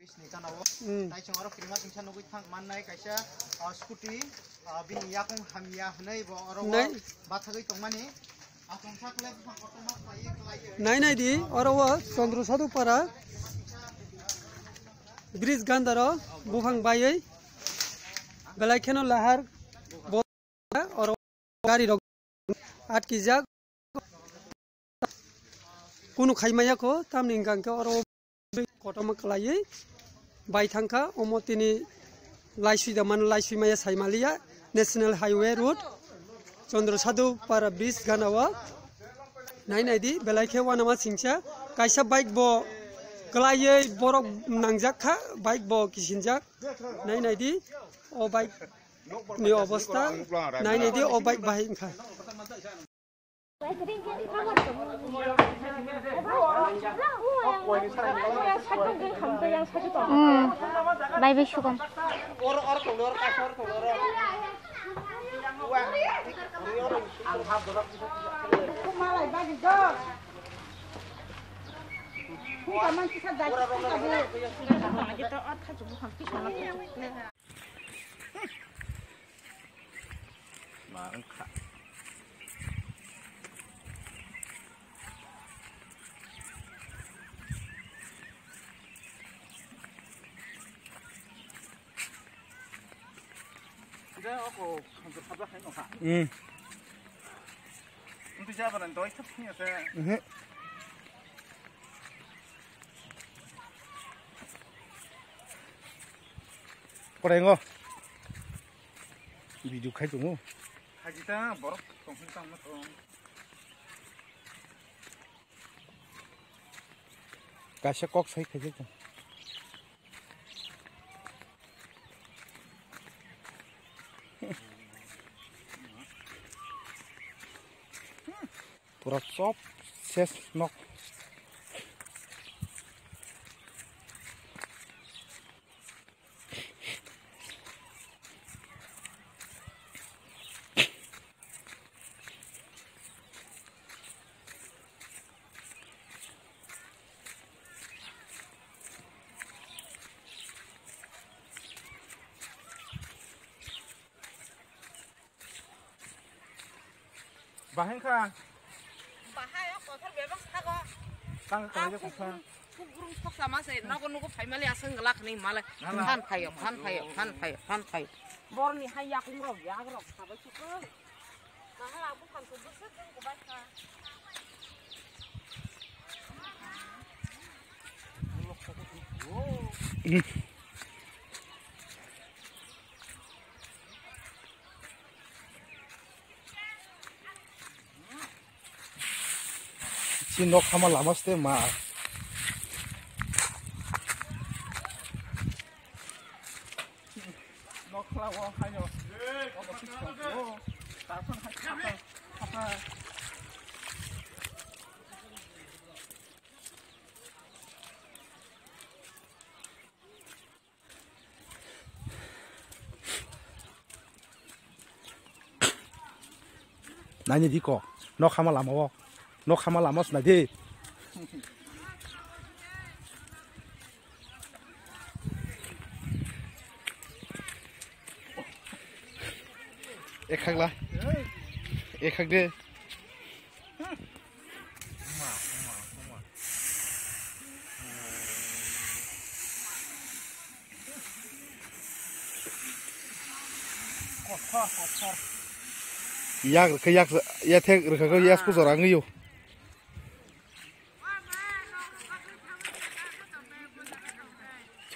bridge ni kana wo tai chong aro kirma tingsa nugui thang mannai kaisa scooty bini yakung hamia hnei bo aro bathagoi tongmani atongsa kle bufang kotoma klai klai nai di aro wo Chandra Sadhu para bridge gandaro bufang bayai belai kheno lahar bo aro gari rok atkijak kuno khaimaya ko tamni gangka aro kotoma klai bai thangka omotini laisui daman laisui maya saimalia national highway road Chandra Sadhu para bridge ganawa nai di belai khe wanama singcha kaisa bike bo klai borok nangjak bike bo kisinjak nai di o bike ni obostha nai di o bike bahai kha Bye bye syukum. Untuk siapa nanti itu punya saya. Korengo. Video khai chung. Khai kita borok tongkhung tang mat ong. Kasya kok sai khai chung. Pura sop ses nok Bahang ka bahaya kok terbebas tako tang ka je ko sa burung tok sama se nago nugo family aseng gelak ni male han phayo bor ni haya kungrok ya grok sabai cukup nah aku kan tuh besar ku baca nok hama lamas te ma nok lawo hayo o ko tik ko ta kon ha nani diko nok hama lamawo nok hama lamos na de ekak de yak ya tek reka yas ku zorang yo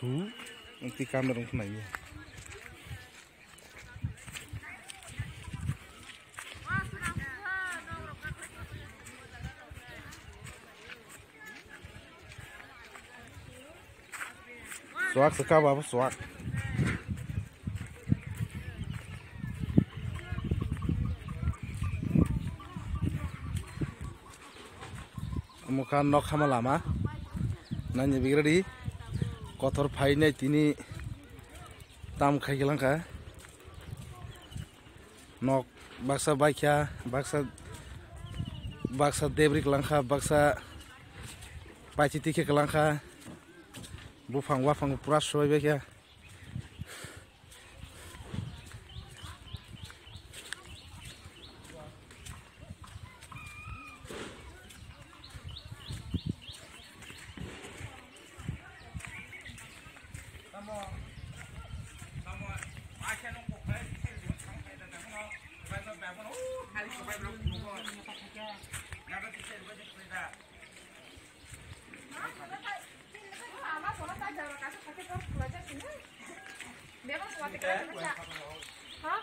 tu nanti kamera dong kena ya suak sekali apa suak muka nok hama lama nanya bigradi kotor faine tini tam khai gelangka nok baksa baikya baksa debrik langka baksa paciti ke kelangka Bufang wafang pura soy be ya. Hah?